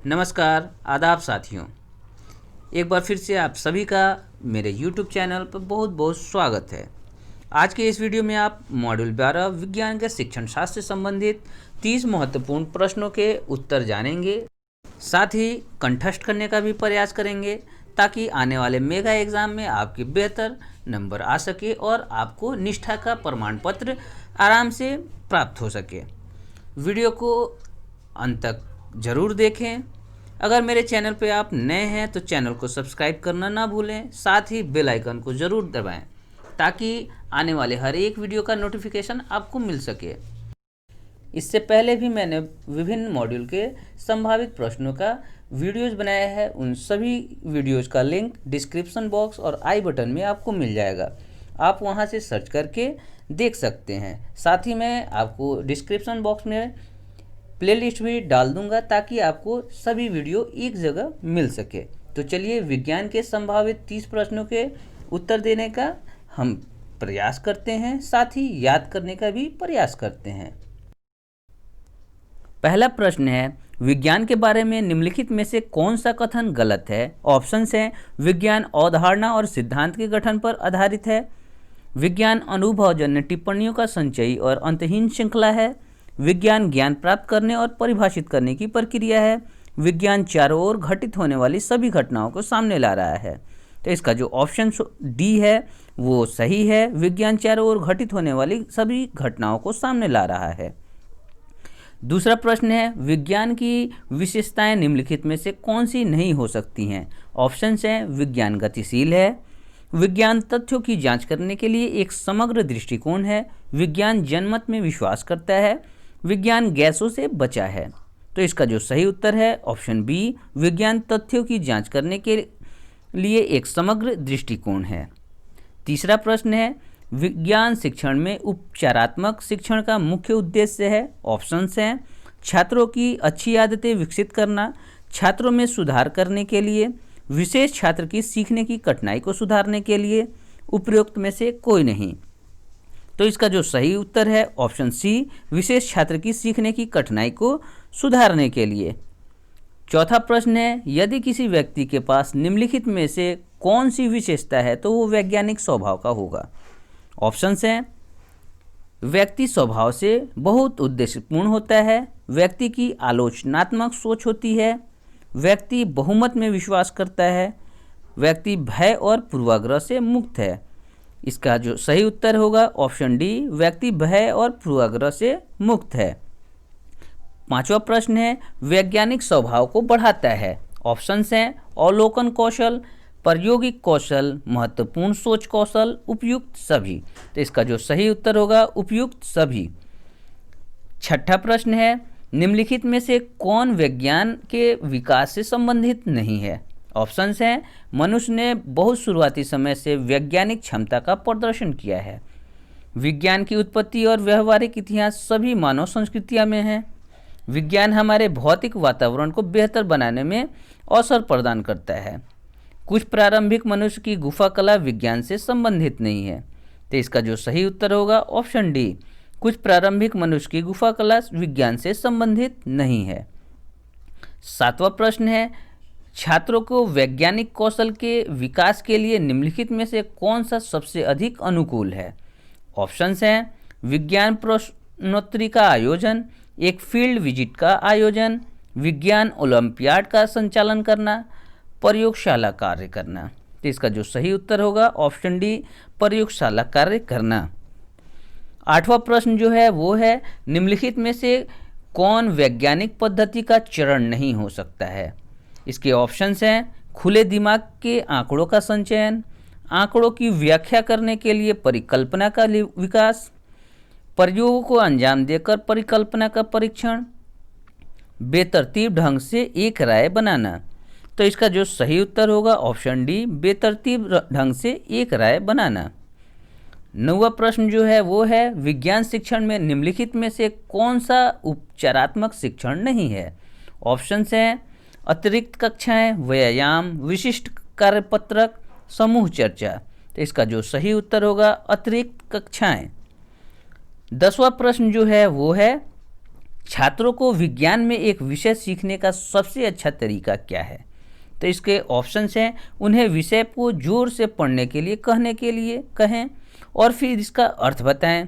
नमस्कार, आदाब साथियों। एक बार फिर से आप सभी का मेरे YouTube चैनल पर बहुत बहुत स्वागत है। आज के इस वीडियो में आप मॉड्यूल 12 विज्ञान के शिक्षण शास्त्र से संबंधित 30 महत्वपूर्ण प्रश्नों के उत्तर जानेंगे। साथ ही कंठस्थ करने का भी प्रयास करेंगे ताकि आने वाले मेगा एग्ज़ाम में आपके बेहतर नंबर आ सके और आपको निष्ठा का प्रमाण पत्र आराम से प्राप्त हो सके। वीडियो को अंत तक ज़रूर देखें। अगर मेरे चैनल पे आप नए हैं तो चैनल को सब्सक्राइब करना ना भूलें, साथ ही बेल आइकन को ज़रूर दबाएं ताकि आने वाले हर एक वीडियो का नोटिफिकेशन आपको मिल सके। इससे पहले भी मैंने विभिन्न मॉड्यूल के संभावित प्रश्नों का वीडियोज़ बनाया है। उन सभी वीडियोज़ का लिंक डिस्क्रिप्शन बॉक्स और आई बटन में आपको मिल जाएगा। आप वहां से सर्च करके देख सकते हैं। साथ ही मैं आपको डिस्क्रिप्शन बॉक्स में प्लेलिस्ट भी डाल दूंगा ताकि आपको सभी वीडियो एक जगह मिल सके। तो चलिए विज्ञान के संभावित 30 प्रश्नों के उत्तर देने का हम प्रयास करते हैं, साथ ही याद करने का भी प्रयास करते हैं। पहला प्रश्न है, विज्ञान के बारे में निम्नलिखित में से कौन सा कथन गलत है? ऑप्शंस हैं, विज्ञान अवधारणा और सिद्धांत के गठन पर आधारित है, विज्ञान अनुभवजन्य टिप्पणियों का संचयी और अंतहीन श्रृंखला है, विज्ञान ज्ञान प्राप्त करने और परिभाषित करने की प्रक्रिया है, विज्ञान चारों ओर घटित होने वाली सभी घटनाओं को सामने ला रहा है। तो इसका जो ऑप्शन डी है वो सही है। विज्ञान चारों ओर घटित होने वाली सभी घटनाओं को सामने ला रहा है। दूसरा प्रश्न है, विज्ञान की विशेषताएं निम्नलिखित में से कौन सी नहीं हो सकती हैं? ऑप्शंस हैं, विज्ञान गतिशील है, विज्ञान तथ्यों की जांच करने के लिए एक समग्र दृष्टिकोण है, विज्ञान जनमत में विश्वास करता है, विज्ञान गैसों से बचा है। तो इसका जो सही उत्तर है ऑप्शन बी, विज्ञान तथ्यों की जांच करने के लिए एक समग्र दृष्टिकोण है। तीसरा प्रश्न है, विज्ञान शिक्षण में उपचारात्मक शिक्षण का मुख्य उद्देश्य है। ऑप्शंस हैं, छात्रों की अच्छी आदतें विकसित करना, छात्रों में सुधार करने के लिए, विशेष छात्र की सीखने की कठिनाई को सुधारने के लिए, उपरोक्त में से कोई नहीं। तो इसका जो सही उत्तर है ऑप्शन सी, विशेष छात्र की सीखने की कठिनाई को सुधारने के लिए। चौथा प्रश्न है, यदि किसी व्यक्ति के पास निम्नलिखित में से कौन सी विशेषता है तो वो वैज्ञानिक स्वभाव का होगा? ऑप्शंस हैं, व्यक्ति स्वभाव से बहुत उद्देश्यपूर्ण होता है, व्यक्ति की आलोचनात्मक सोच होती है, व्यक्ति बहुमत में विश्वास करता है, व्यक्ति भय और पूर्वाग्रह से मुक्त है। इसका जो सही उत्तर होगा ऑप्शन डी, व्यक्ति भय और पूर्वाग्रह से मुक्त है। पांचवा प्रश्न है, वैज्ञानिक स्वभाव को बढ़ाता है। ऑप्शंस हैं, अवलोकन कौशल, प्रायोगिक कौशल, महत्वपूर्ण सोच कौशल, उपयुक्त सभी। तो इसका जो सही उत्तर होगा उपयुक्त सभी। छठा प्रश्न है, निम्नलिखित में से कौन विज्ञान के विकास से संबंधित नहीं है? ऑप्शंस हैं, मनुष्य ने बहुत शुरुआती समय से वैज्ञानिक क्षमता का प्रदर्शन किया है, विज्ञान की उत्पत्ति और व्यवहारिक इतिहास सभी मानव संस्कृतियों में है, विज्ञान हमारे भौतिक वातावरण को बेहतर बनाने में अवसर प्रदान करता है, कुछ प्रारंभिक मनुष्य की गुफा कला विज्ञान से संबंधित नहीं है। तो इसका जो सही उत्तर होगा ऑप्शन डी, कुछ प्रारंभिक मनुष्य की गुफा कला विज्ञान से संबंधित नहीं है। सातवां प्रश्न है, छात्रों को वैज्ञानिक कौशल के विकास के लिए निम्नलिखित में से कौन सा सबसे अधिक अनुकूल है? ऑप्शंस हैं, विज्ञान प्रश्नोत्तरी का आयोजन, एक फील्ड विजिट का आयोजन, विज्ञान ओलंपियाड का संचालन करना, प्रयोगशाला कार्य करना। तो इसका जो सही उत्तर होगा ऑप्शन डी, प्रयोगशाला कार्य करना। आठवां प्रश्न जो है वो है, निम्नलिखित में से कौन वैज्ञानिक पद्धति का चरण नहीं हो सकता है? इसके ऑप्शंस हैं, खुले दिमाग के आंकड़ों का संचयन, आंकड़ों की व्याख्या करने के लिए परिकल्पना का विकास, प्रयोगों को अंजाम देकर परिकल्पना का परीक्षण, बेतरतीब ढंग से एक राय बनाना। तो इसका जो सही उत्तर होगा ऑप्शन डी, बेतरतीब ढंग से एक राय बनाना। नौवां प्रश्न जो है वो है, विज्ञान शिक्षण में निम्नलिखित में से कौन सा उपचारात्मक शिक्षण नहीं है? ऑप्शंस हैं, अतिरिक्त कक्षाएं, व्यायाम, विशिष्ट कार्यपत्रक, समूह चर्चा। तो इसका जो सही उत्तर होगा अतिरिक्त कक्षाएं। 10वां प्रश्न जो है वो है, छात्रों को विज्ञान में एक विषय सीखने का सबसे अच्छा तरीका क्या है? तो इसके ऑप्शंस हैं, उन्हें विषय को जोर से पढ़ने के लिए कहें और फिर इसका अर्थ बताएं।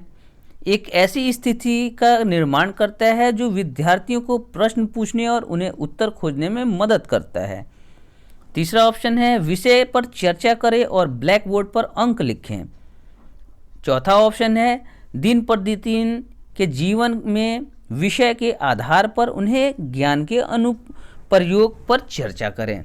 एक ऐसी स्थिति का निर्माण करता है जो विद्यार्थियों को प्रश्न पूछने और उन्हें उत्तर खोजने में मदद करता है। तीसरा ऑप्शन है, विषय पर चर्चा करें और ब्लैक बोर्ड पर अंक लिखें। चौथा ऑप्शन है, दिन प्रतिदिन के जीवन में विषय के आधार पर उन्हें ज्ञान के अनुप्रयोग पर चर्चा करें।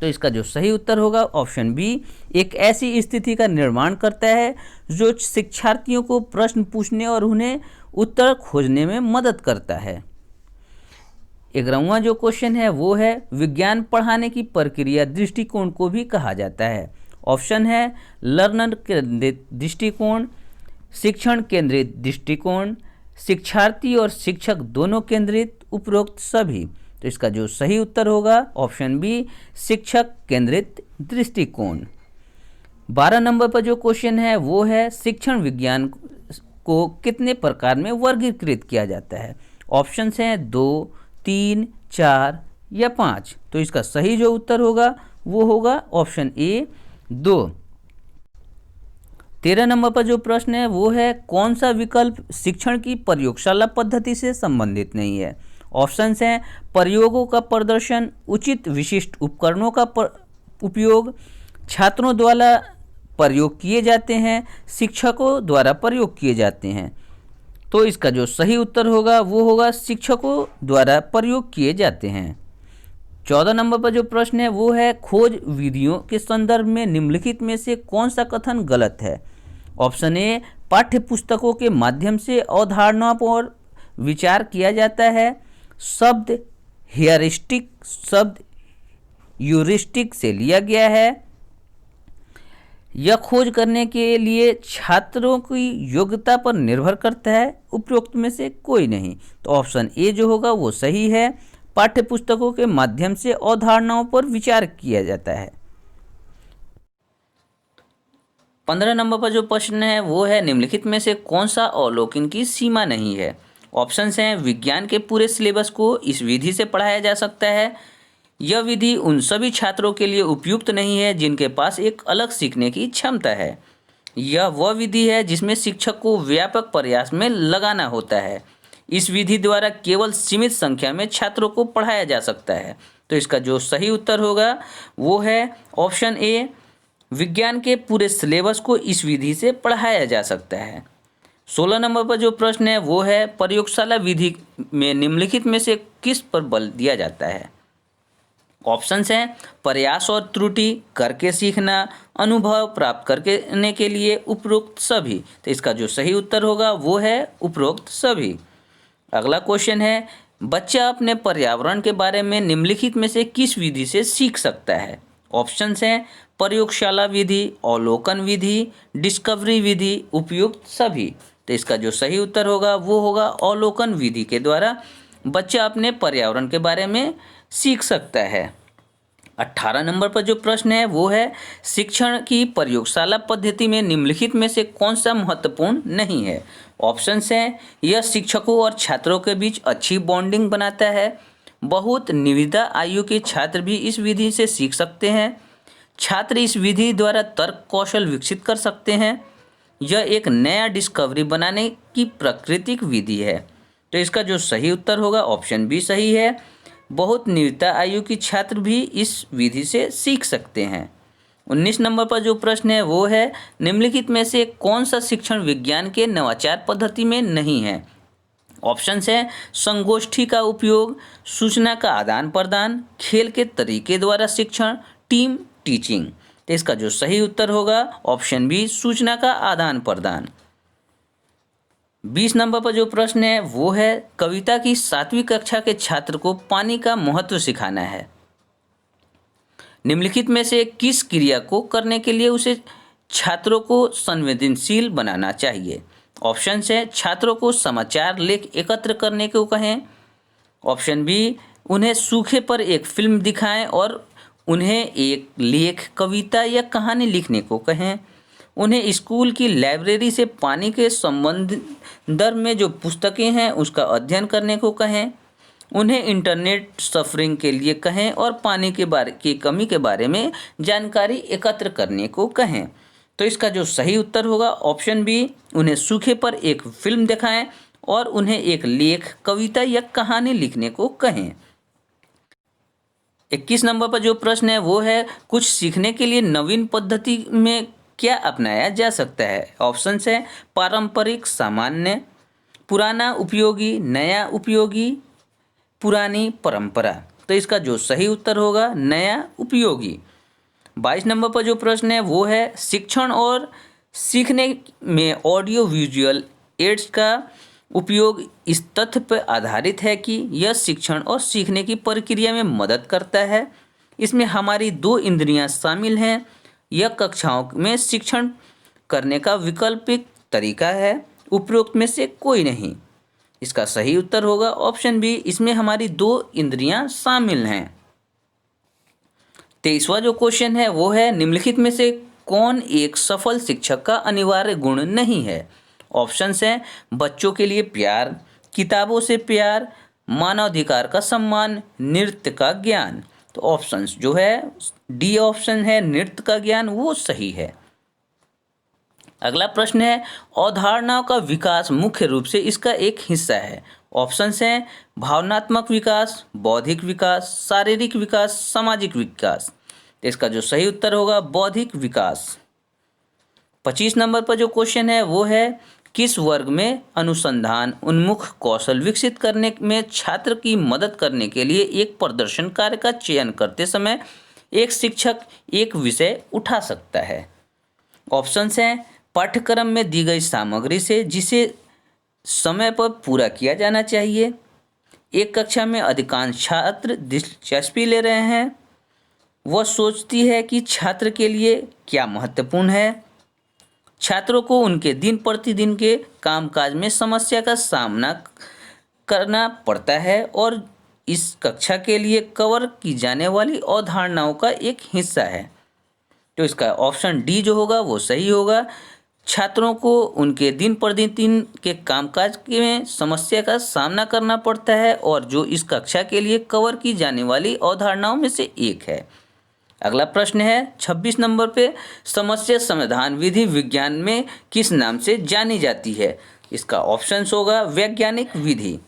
तो इसका जो सही उत्तर होगा ऑप्शन बी, एक ऐसी स्थिति का निर्माण करता है जो शिक्षार्थियों को प्रश्न पूछने और उन्हें उत्तर खोजने में मदद करता है। 11वां जो क्वेश्चन है वो है, विज्ञान पढ़ाने की प्रक्रिया दृष्टिकोण को भी कहा जाता है। ऑप्शन है, लर्नर केंद्रित दृष्टिकोण, शिक्षण केंद्रित दृष्टिकोण, शिक्षार्थी और शिक्षक दोनों केंद्रित, उपरोक्त सभी। तो इसका जो सही उत्तर होगा ऑप्शन बी, शिक्षक केंद्रित दृष्टिकोण। 12 नंबर पर जो क्वेश्चन है वो है, शिक्षण विज्ञान को कितने प्रकार में वर्गीकृत किया जाता है? ऑप्शंस हैं 2, 3, 4 या 5। तो इसका सही जो उत्तर होगा वो होगा ऑप्शन ए, 2। 13 नंबर पर जो प्रश्न है वो है, कौन सा विकल्प शिक्षण की प्रयोगशाला पद्धति से संबंधित नहीं है? ऑप्शंस हैं, प्रयोगों का प्रदर्शन, उचित विशिष्ट उपकरणों का उपयोग, छात्रों द्वारा प्रयोग किए जाते हैं, शिक्षकों द्वारा प्रयोग किए जाते हैं। तो इसका जो सही उत्तर होगा वो होगा शिक्षकों द्वारा प्रयोग किए जाते हैं। 14 नंबर पर जो प्रश्न है वो है, खोज विधियों के संदर्भ में निम्नलिखित में से कौन सा कथन गलत है? ऑप्शन ए, पाठ्य पुस्तकों के माध्यम से अवधारणाओं पर विचार किया जाता है। शब्द हेयरिस्टिक शब्द यूरिस्टिक से लिया गया है। यह खोज करने के लिए छात्रों की योग्यता पर निर्भर करता है। उपरोक्त में से कोई नहीं। तो ऑप्शन ए जो होगा वो सही है, पाठ्य पुस्तकों के माध्यम से अवधारणाओं पर विचार किया जाता है। 15 नंबर पर जो प्रश्न है वो है, निम्नलिखित में से कौन सा अवलोकन की सीमा नहीं है? ऑप्शंस हैं, विज्ञान के पूरे सिलेबस को इस विधि से पढ़ाया जा सकता है। यह विधि उन सभी छात्रों के लिए उपयुक्त नहीं है जिनके पास एक अलग सीखने की क्षमता है। यह वह विधि है जिसमें शिक्षक को व्यापक प्रयास में लगाना होता है। इस विधि द्वारा केवल सीमित संख्या में छात्रों को पढ़ाया जा सकता है। तो इसका जो सही उत्तर होगा वो है ऑप्शन ए, विज्ञान के पूरे सिलेबस को इस विधि से पढ़ाया जा सकता है। 16 नंबर पर जो प्रश्न है वो है, प्रयोगशाला विधि में निम्नलिखित में से किस पर बल दिया जाता है? ऑप्शंस हैं, प्रयास और त्रुटि, करके सीखना, अनुभव प्राप्त करने के लिए, उपरोक्त सभी। तो इसका जो सही उत्तर होगा वो है उपरोक्त सभी। अगला क्वेश्चन है, बच्चा अपने पर्यावरण के बारे में निम्नलिखित में से किस विधि से सीख सकता है? ऑप्शंस हैं, प्रयोगशाला विधि, अवलोकन विधि, डिस्कवरी विधि, उपयुक्त सभी। तो इसका जो सही उत्तर होगा वो होगा अवलोकन विधि के द्वारा बच्चा अपने पर्यावरण के बारे में सीख सकता है। 18 नंबर पर जो प्रश्न है वो है, शिक्षण की प्रयोगशाला पद्धति में निम्नलिखित में से कौन सा महत्वपूर्ण नहीं है? ऑप्शंस हैं, यह शिक्षकों और छात्रों के बीच अच्छी बॉन्डिंग बनाता है। बहुत निविदा आयु के छात्र भी इस विधि से सीख सकते हैं। छात्र इस विधि द्वारा तर्क कौशल विकसित कर सकते हैं। यह एक नया डिस्कवरी बनाने की प्राकृतिक विधि है। तो इसका जो सही उत्तर होगा ऑप्शन बी सही है, बहुत निविदा आयु की छात्र भी इस विधि से सीख सकते हैं। 19 नंबर पर जो प्रश्न है वो है, निम्नलिखित में से कौन सा शिक्षण विज्ञान के नवाचार पद्धति में नहीं है? ऑप्शंस हैं, संगोष्ठी का उपयोग, सूचना का आदान प्रदान, खेल के तरीके द्वारा शिक्षण, टीम टीचिंग। तो इसका जो सही उत्तर होगा ऑप्शन बी, सूचना का आदान प्रदान। 20 नंबर पर जो प्रश्न है वो है, कविता की 7वीं कक्षा के छात्र को पानी का महत्व सिखाना है। निम्नलिखित में से किस क्रिया को करने के लिए उसे छात्रों को संवेदनशील बनाना चाहिए? ऑप्शन है, छात्रों को समाचार लेख एकत्र करने को कहें। ऑप्शन बी, उन्हें सूखे पर एक फिल्म दिखाएं और उन्हें एक लेख, कविता या कहानी लिखने को कहें। उन्हें स्कूल की लाइब्रेरी से पानी के संदर्भ में जो पुस्तकें हैं उसका अध्ययन करने को कहें। उन्हें इंटरनेट सफरिंग के लिए कहें और पानी की कमी के बारे में जानकारी एकत्र करने को कहें। तो इसका जो सही उत्तर होगा ऑप्शन बी, उन्हें सूखे पर एक फिल्म दिखाएं और उन्हें एक लेख, कविता या कहानी लिखने को कहें। 21 नंबर पर जो प्रश्न है वो है, कुछ सीखने के लिए नवीन पद्धति में क्या अपनाया जा सकता है। ऑप्शंस है पारंपरिक, सामान्य, पुराना उपयोगी, नया उपयोगी, पुरानी परंपरा। तो इसका जो सही उत्तर होगा नया उपयोगी। 22 नंबर पर जो प्रश्न है वो है, शिक्षण और सीखने में ऑडियो विजुअल एड्स का उपयोग इस तथ्य पर आधारित है कि यह शिक्षण और सीखने की प्रक्रिया में मदद करता है। इसमें हमारी 2 इंद्रियां शामिल हैं। यह कक्षाओं में शिक्षण करने का वैकल्पिक तरीका है, उपरोक्त में से कोई नहीं। इसका सही उत्तर होगा ऑप्शन बी, इसमें हमारी 2 इंद्रियां शामिल हैं। 23वां जो क्वेश्चन है वो है, निम्नलिखित में से कौन एक सफल शिक्षक का अनिवार्य गुण नहीं है। ऑप्शंस हैं बच्चों के लिए प्यार, किताबों से प्यार, मानवाधिकार का सम्मान, नृत्य का ज्ञान। तो ऑप्शंस जो है डी ऑप्शन है नृत्य का ज्ञान, वो सही है। अगला प्रश्न है, अवधारणाओं का विकास मुख्य रूप से इसका एक हिस्सा है। ऑप्शंस हैं भावनात्मक विकास, बौद्धिक विकास, शारीरिक विकास, सामाजिक विकास। इसका जो सही उत्तर होगा बौद्धिक विकास। 25 नंबर पर जो क्वेश्चन है वो है, किस वर्ग में अनुसंधान उन्मुख कौशल विकसित करने में छात्र की मदद करने के लिए एक प्रदर्शन कार्य का चयन करते समय एक शिक्षक एक विषय उठा सकता है। ऑप्शंस हैं पाठ्यक्रम में दी गई सामग्री से जिसे समय पर पूरा किया जाना चाहिए, एक कक्षा में अधिकांश छात्र दिलचस्पी ले रहे हैं, वह सोचती है कि छात्र के लिए क्या महत्वपूर्ण है, छात्रों को उनके दिन प्रतिदिन के कामकाज में समस्या का सामना करना पड़ता है और इस कक्षा के लिए कवर की जाने वाली अवधारणाओं का एक हिस्सा है। तो इसका ऑप्शन डी जो होगा वो सही होगा। छात्रों को उनके दिन प्रतिदिन के कामकाज में समस्या का सामना करना पड़ता है और जो इस कक्षा के लिए कवर की जाने वाली अवधारणाओं में से एक है। अगला प्रश्न है 26 नंबर पे, समस्या समाधान विधि विज्ञान में किस नाम से जानी जाती है। इसका ऑप्शंस होगा वैज्ञानिक विधि।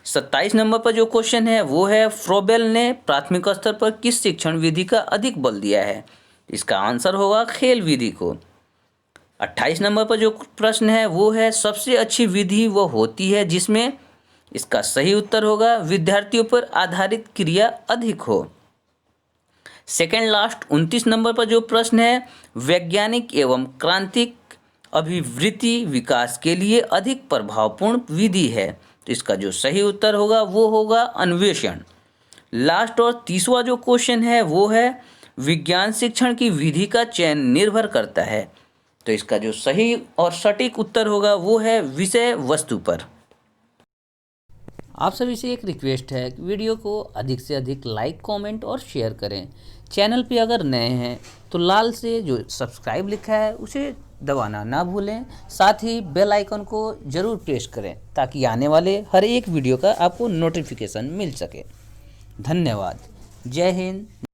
27 नंबर पर जो क्वेश्चन है वो है, फ्रोबेल ने प्राथमिक स्तर पर किस शिक्षण विधि का अधिक बल दिया है। इसका आंसर होगा खेल विधि को। 28 नंबर पर जो प्रश्न है वो है, सबसे अच्छी विधि वो होती है जिसमें, इसका सही उत्तर होगा विद्यार्थियों पर आधारित क्रिया अधिक हो। सेकेंड लास्ट 29 नंबर पर जो प्रश्न है, वैज्ञानिक एवं क्रांतिक अभिवृत्ति विकास के लिए अधिक प्रभावपूर्ण विधि है। तो इसका जो सही उत्तर होगा वो होगा अन्वेषण। लास्ट और 30वां जो क्वेश्चन है वो है, विज्ञान शिक्षण की विधि का चयन निर्भर करता है। तो इसका जो सही और सटीक उत्तर होगा वो है विषय वस्तु पर। आप सभी से एक रिक्वेस्ट है कि वीडियो को अधिक से अधिक लाइक, कमेंट और शेयर करें। चैनल पे अगर नए हैं तो लाल से जो सब्सक्राइब लिखा है उसे दबाना ना भूलें, साथ ही बेल आइकन को ज़रूर प्रेस करें ताकि आने वाले हर एक वीडियो का आपको नोटिफिकेशन मिल सके। धन्यवाद। जय हिंद।